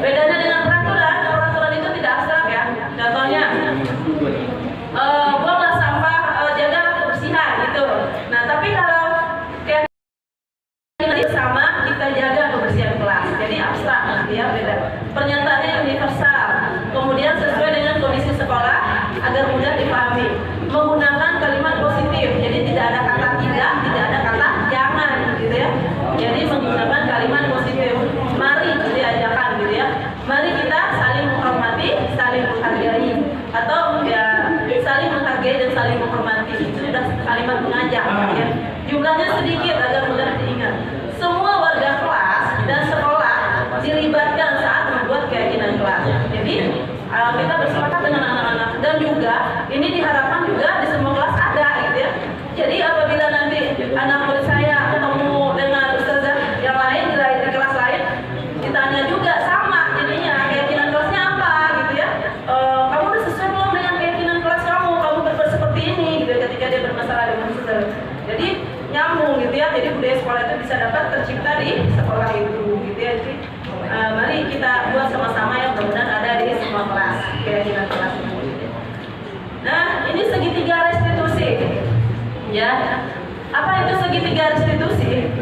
Bedanya dengan peraturan itu tidak abstrak ya. Contohnya, buanglah sampah, jaga kebersihan, gitu. Nah, tapi kalau keyakinan sama, kita jaga kebersihan kelas. Jadi abstrak, gitu ya, beda. Pernyataannya universal. Kemudian sesuai dengan kondisi sekolah agar mudah dipahami. Menggunakan kalimat positif. Jadi tidak ada kata tidak ada kata jangan, gitu ya. Jadi menggunakan kalimat positif. Mari, gitu ya, ajakan, gitu ya. Mari kita saling menghormati, saling menghargai, atau ya saling menghargai dan saling menghormati. Itu sudah kalimat mengajak, ya. Jumlahnya sedikit agar mudah diingat. Semua warga kelas dan sekolah dilibatkan saat membuat keyakinan kelas. Jadi kita bersepakat dengan anak-anak, dan juga ini diharapkan juga di semua kelas ada, gitu ya. Jadi apabila nanti anak murid saya ketemu dengan ustazah yang lain di kelas lain, ditanya juga sama jadinya keyakinan kelasnya apa, gitu ya. Kamu udah sesuai belum dengan keyakinan kelas kamu berpersepakatan Jadi nyambung gitu ya. Jadi budaya sekolah itu bisa dapat tercipta di sekolah itu gitu ya. Jadi mari kita buat sama-sama yang mudah-mudahan ada di semua kelas, keyakinan kelas. Nah, ini segitiga restitusi. Ya. Apa itu segitiga restitusi?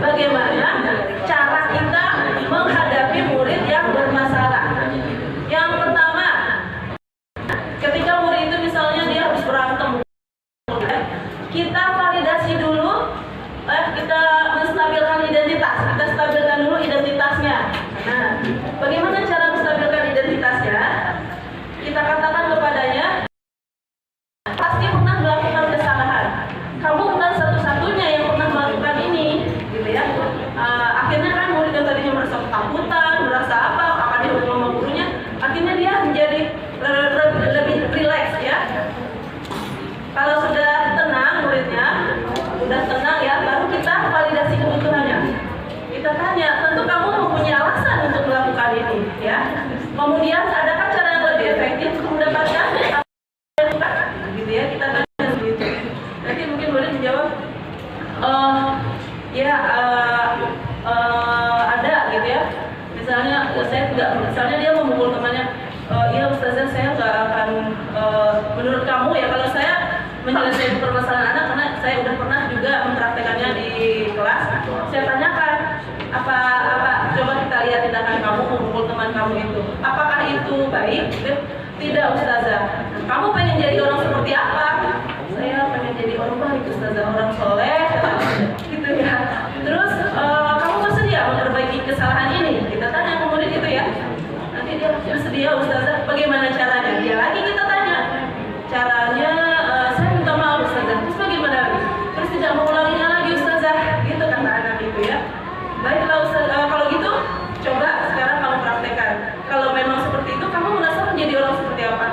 Bagaimana cara kita menghadapi murid yang bermasalah. Yang pertama, ketika murid itu misalnya dia harus berantem, kita validasi dulu, kita menstabilkan identitas, kita stabilkan dulu identitasnya. Nah, bagaimana cara menstabilkan identitasnya? Kita katakan kepadanya, pasti pernah melakukan kesalahan. Kamu bukan satu-satunya yang pernah melakukan ini, gitu ya. Akhirnya kan murid yang tadinya merasa ketakutan, merasa apa, akan dihukum sama gurunya, akhirnya dia menjadi lebih rileks ya. Kalau sudah tenang muridnya, sudah tenang ya, baru kita validasi kebutuhannya. Kita tanya, tentu kamu mempunyai alasan untuk melakukan ini, ya. Kemudian adakah cara yang lebih efektif untuk mendapatkan gitu ya, kita tanya begitu. Nanti mungkin murid menjawab, ada gitu ya. Misalnya saya nggak, misalnya dia memukul temannya, iya ustazah saya nggak akan, menurut kamu ya, kalau saya menyelesaikan permasalahan anak karena saya udah pernah juga mempraktekannya di kelas, saya tanyakan apa coba kita lihat tindakan kamu memukul teman kamu itu, apakah itu baik? Tidak ustazah. Kamu pengen jadi orang seperti apa? Saya pengen jadi orang baik ustazah, orang soleh gitu ya. Terus kamu bersedia memperbaiki kesalahan ini? Kita tanya ke murid itu ya. Nanti dia bersedia ustazah. Bagaimana caranya? Dia lagi kita tanya caranya, saya minta maaf ustazah. Terus bagaimana lagi? Terus tidak mengulanginya lagi ustazah, gitu kata anak itu ya. Baiklah ustazah, kalau gitu coba sekarang kamu praktekkan. Kalau memang seperti itu, kamu merasa menjadi orang seperti apa?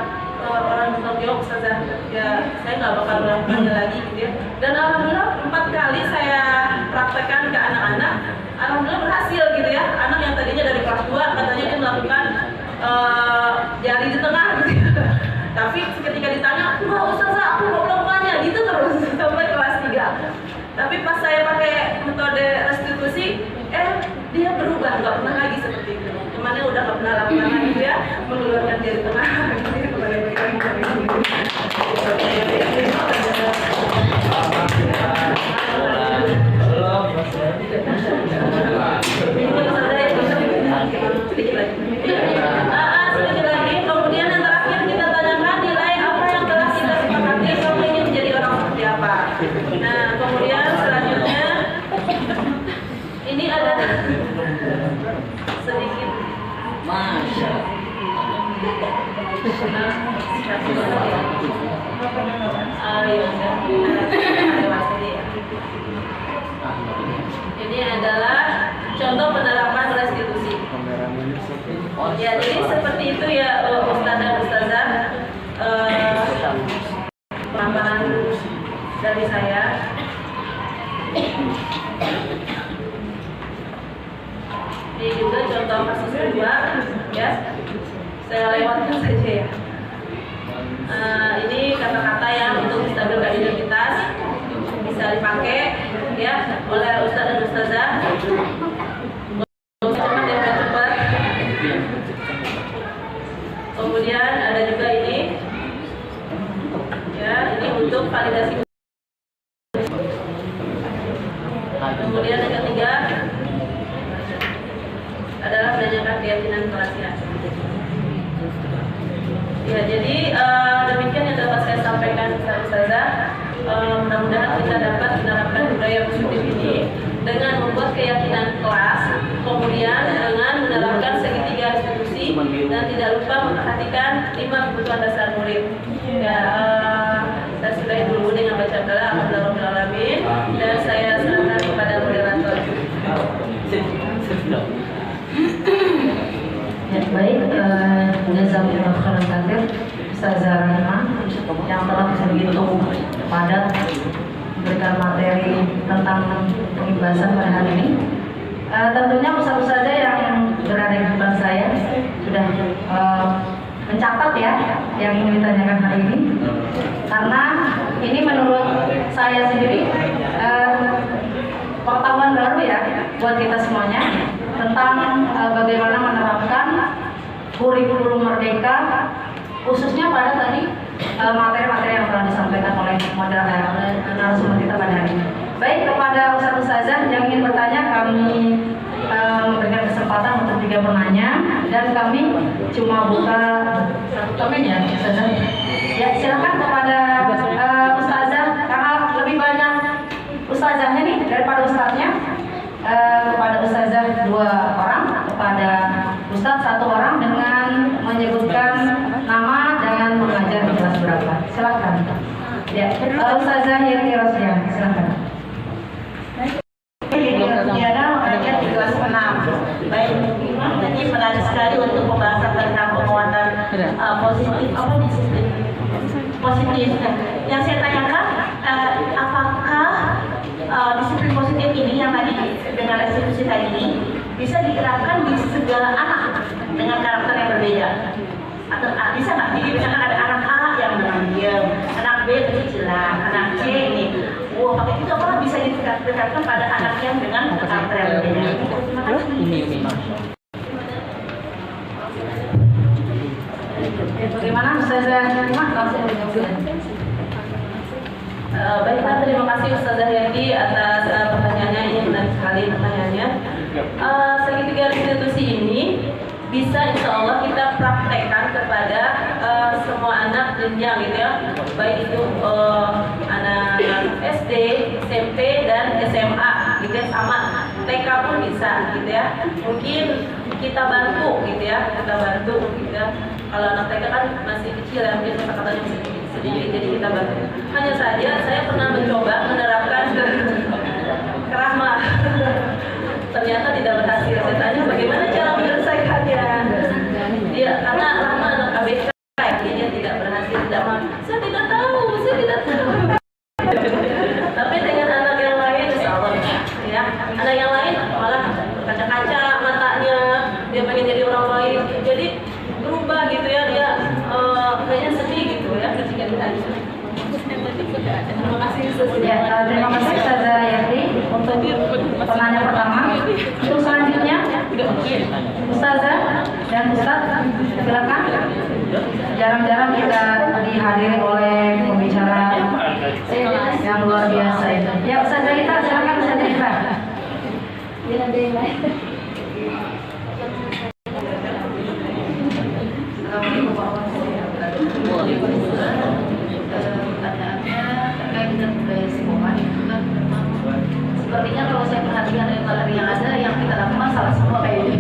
Orang bertanggung jawab ustazah. Ya saya nggak bakal melakukannya lagi gitu ya. Dan alhamdulillah 4 kali saya praktekkan ke anak-anak, alhamdulillah berhasil gitu ya. Anak yang tadinya dari kelas 2 katanya dia melakukan jari di tengah gitu ya. Tapi ketika ditanya, wah ustazah aku mau melakukannya, gitu terus sampai kelas 3. Tapi pas saya pakai metode restitusi, dia berubah, nggak pernah lagi seperti itu. Kemana udah nggak pernah lakukan lagi ya, mengeluarkan jari tengah. Sedikit lagi, kemudian yang terakhir kita tanyakan nilai apa yang telah kita sepakati, kamu ingin menjadi orang seperti apa. Nah, kemudian selanjutnya ini ada sedikit ini adalah contoh penerapan restitusi. Ya, jadi seperti itu ya ustaz dan ustazah, pemahaman dari saya. Ini juga contoh kasus kedua, ya. Saya lewatkan saja ya. Ini kata-kata yang untuk menstabilkan identitas bisa dipakai ya oleh ustaz dan ustazah. Cepat ya, cepat. Kemudian ada juga ini, ya, ini untuk validasi. Kemudian yang ketiga adalah menanyakan keyakinan kelasnya. Ya, jadi demikian yang dapat saya sampaikan ustazah. Mudah-mudahan kita dapat menerapkan budaya positif ini dengan membuat keyakinan kelas, kemudian dengan menerapkan segitiga restitusi, dan tidak lupa memperhatikan 5 kebutuhan dasar murid. Ya, saya sudahi dulu dengan baca doa Alhamdulillah alamin, dan saya serahkan kepada moderator. Ya, baik, jazakumullah khairan katsir Ustazah Rahimah yang telah begitu padat memberikan materi tentang pembahasan pada hari ini. Tentunya ustaz-ustazah yang berada di depan saya sudah mencatat ya yang ingin ditanyakan hari ini? Karena ini menurut saya sendiri pengetahuan baru ya buat kita semuanya tentang bagaimana menerapkan kurikulum merdeka, khususnya pada tadi materi-materi yang telah disampaikan oleh narasumber kita pada hari ini. Baik, kepada Ustazah yang ingin bertanya, kami memberikan kesempatan untuk 3 penanya dan kami cuma buka 1 komen ya, Ustazah. Ya, silakan kepada Ustazah, karena lebih banyak Ustazahnya nih daripada Ustaznya. Kepada Ustazah 2 orang, kepada Ustaz 1 orang dengan menyebutkan nama dan mengajar di kelas berapa. Silakan. Ya, Ustazah Yati Rosya, silakan. Diana mengajar di kelas 6. Baik, jadi menarik sekali untuk pembahasan tentang penguatan positif positif. Yang saya tanyakan, apakah disiplin positif ini yang tadi dengan restitusi tadi ini bisa diterapkan di segala anak dengan karakter yang berbeda? Atau bisa nggak? Jadi misalkan ada anak A yang diam, anak B kecicilan, anak C ini, pakai itu apa bisa diterapkan pada anak yang dengan karakter yang berbeda? Terima kasih. Bagaimana Ustazah Nima? Langsung dijawab. Baiklah, terima kasih Ustazah Yati atas pertanyaannya. Ini menarik sekali pertanyaannya. Segitiga restitusi ini bisa insya Allah kita praktekkan kepada semua anak jenjang gitu ya, baik itu anak SD, SMP dan SMA gitu ya, sama TK pun bisa gitu ya. Mungkin kita bantu gitu ya, kalau anak TK kan masih kecil ya, mungkin kata-katanya masih sedikit, jadi kita bantu. Hanya saja saya pernah mencoba menerapkan kerahma. Ternyata tidak berhasil. Saya tanya bagaimana cara menyelesaikannya. Dia karena Rahma anak KBK, dia tidak berhasil, tidak mau. Saya tidak tahu. Tapi dengan anak yang lain, insya Allah ya. Anak yang lain malah kaca-kaca matanya, dia pengen jadi orang baik, jadi berubah gitu ya, dia kayaknya sedih gitu ya ketika ditanya. Terima kasih Ya, terima kasih Ustazah Yati untuk penanya pertama. Untuk selanjutnya Ustazah dan Ustaz, silakan. Jarang-jarang kita dihadiri oleh pembicara yang luar biasa itu. Ya, Ustazah kita, silakan Ustazah kita. Assalamualaikum warahmatullahi wabarakatuh. Pertanyaannya terkait dengan budaya sekolah itu kan memang sepertinya kalau saya perhatikan dari materi yang ada, yang kita lakukan salah semua kayaknya.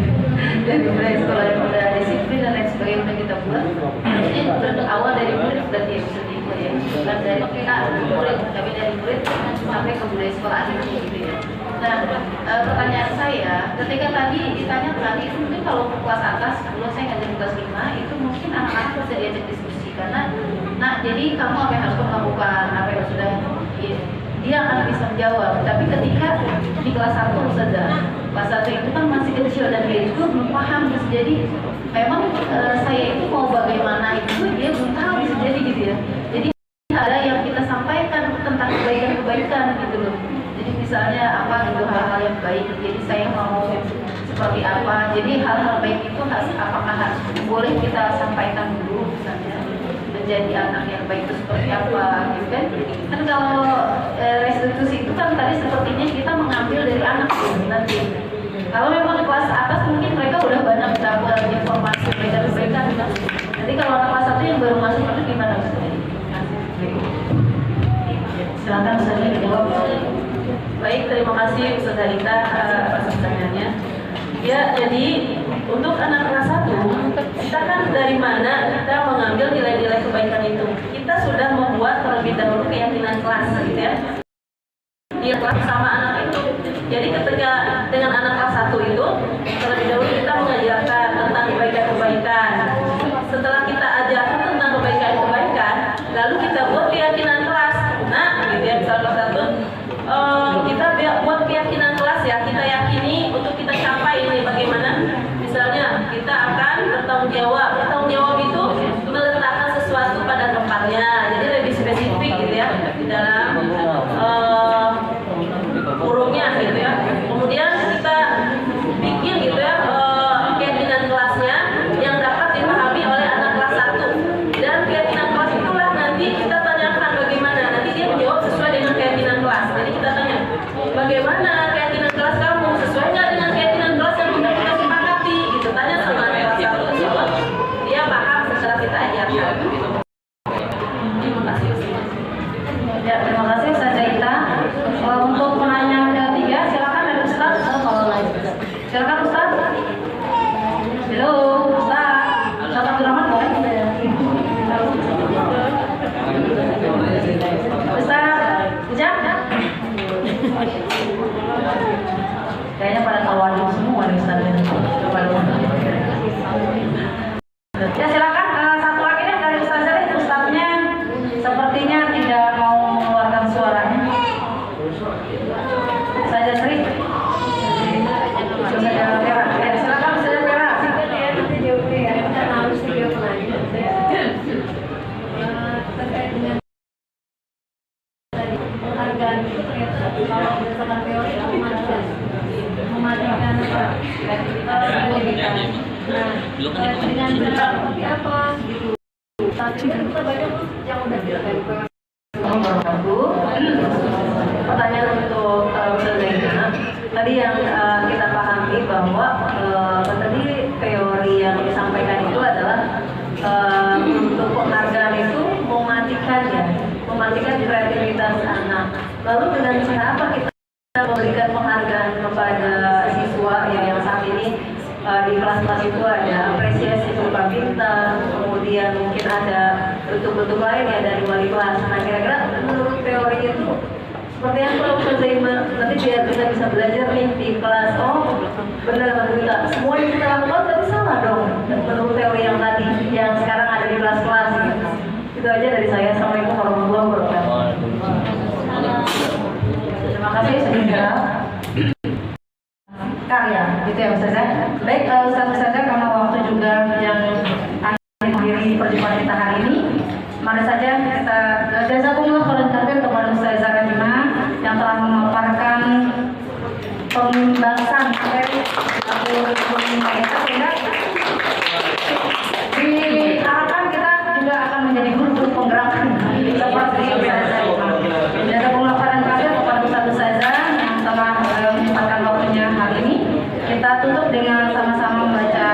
Dari budaya sekolah yang udah disiplin dan lain sebagainya udah kita buat. Jadi bentuk awal dari murid berarti ya bisa diikut ya, bukan dari kita murid, tapi dari murid sampai ke budaya sekolah akhirnya gitu ya. Nah, pertanyaan saya, ketika tadi ditanya tadi itu mungkin kalau kelas atas, kalau saya ngajar kelas 5 itu mungkin anak-anak bisa diajak diskusi karena, nah jadi kamu apa yang harus kamu lakukan, apa yang sudah dia akan bisa menjawab. Tapi ketika di kelas 1 saja, kelas 1 itu kan masih kecil dan dia juga belum paham, bisa jadi memang saya itu mau bagaimana itu dia belum tahu, bisa jadi gitu ya. Jadi ada yang kita sampaikan tentang kebaikan-kebaikan gitu loh. Jadi misalnya apa gitu hal-hal yang baik, jadi saya mau seperti apa, jadi hal-hal baik itu apakah harus boleh kita sampaikan dulu misalnya menjadi anak yang baik itu seperti apa gitu kan. Kan kalau restitusi itu kan tadi sepertinya kita mengambil dari anak gitu nanti. Kalau memang di kelas atas mungkin mereka udah banyak dapat informasi kebaikan. Nanti kalau anak kelas 1 yang baru masuk itu gimana Ustaz? Silakan Ustazah dijawab. Baik, terima kasih Ustazah Rita atas pertanyaannya. Ya, jadi untuk anak kelas 1, kita kan dari mana kita mengambil nilai-nilai kebaikan itu? Kita sudah membuat terlebih dahulu keyakinan kelas, gitu ya. Dia kelas sama anak itu. Jadi ketika dengan anak kelas 1 itu, terlebih dahulu kita mengajarkan tentang kebaikan-kebaikan. Setelah kita ajarkan tentang kebaikan-kebaikan, lalu kita buat keyakinan kelas. Nah, gitu ya, misalnya kelas 1, kita buat keyakinan kelas ya, kita yakini untuk kita capai ini bagaimana. Misalnya kita akan bertanggung jawab itu meletakkan sesuatu dasarnya, jadi lebih spesifik gitu ya di dalam kurungnya gitu ya. Kemudian kita bikin gitu ya keyakinan kelasnya yang dapat dipahami oleh anak kelas 1, dan keyakinan kelas itulah nanti kita tanyakan bagaimana, nanti dia menjawab sesuai dengan keyakinan kelas. Jadi kita tanya bagaimana keyakinan kelas kamu, sesuai nggak dengan keyakinan kelas yang sudah kita sepakati gitu. Tanya sama anak kelas 1 tersebut, dia paham setelah kita ajarkan. Terima kasih. Ya, terima kasih Ustaz Zaita. Untuk penanya ketiga, silakan dari Ustaz. Silakan Ustaz. Halo, Ustaz. Ustaz Abdurrahman boleh? Ustaz, Ujang? Kayaknya pada tawadhu semua nih Ustaz. Ya silakan, satu lagi deh dari Ustazah. Ustaznya sepertinya tidak mau mengeluarkan suaranya. Ustazah Sri. Ustazah Vera. Ya, silakan Ustazah Vera. Terkait dengan penghargaan itu ternyata kalau berdasarkan teori itu mematikan kreativitas kita. Nah, dengan cara seperti apa gitu. Tapi kan kita banyak yang udah dilakukan. Pertanyaan untuk Ustazah Zaina. Tadi yang kita pahami bahwa tadi teori yang disampaikan itu adalah untuk penghargaan itu mematikan kreativitas anak. Lalu dengan cara apa kita memberikan penghargaan kepada siswa yang saat ini di kelas-kelas itu ada apresiasi berupa bintang, kemudian mungkin ada bentuk-bentuk lain ya dari wali kelas. Nah kira-kira menurut teori itu seperti yang kalau Ustaz Zaima nanti biar kita bisa belajar nih di kelas, oh benar atau tidak, semua yang kita lakukan tapi salah dong menurut teori yang tadi yang sekarang ada di kelas-kelas gitu. Itu aja dari saya. Assalamualaikum warahmatullahi wabarakatuh. Terima kasih Saudara. Karya, gitu ya Ustazah. Baik Ustazah, karena waktu juga yang akhiri perjumpaan kita hari ini, mari saja kita jazakumullah khairan katsir kepada Ustazah Karimah yang telah memaparkan pembahasan dari kita, sehingga diharapkan kita juga akan menjadi guru penggerak seperti Ustazah. Jazakumullah khairan katsir kepada Ustazah yang telah menyempatkan waktunya hari ini. Kita tutup dengan sama-sama membaca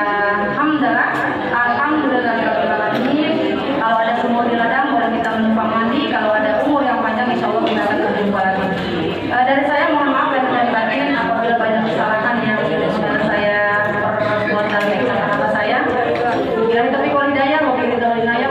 hamdalah. Alhamdulillahirabbil alamin. Kalau ada sumur di ladang boleh kita menumpang mandi. Kalau ada umur yang panjang insyaallah kita akan berjumpa lagi. Dari saya mohon maaf dan batin apabila banyak kesalahan yang sudah saya perbuat dalam kata-kata saya. Bila itu wal hidayah, wa billahi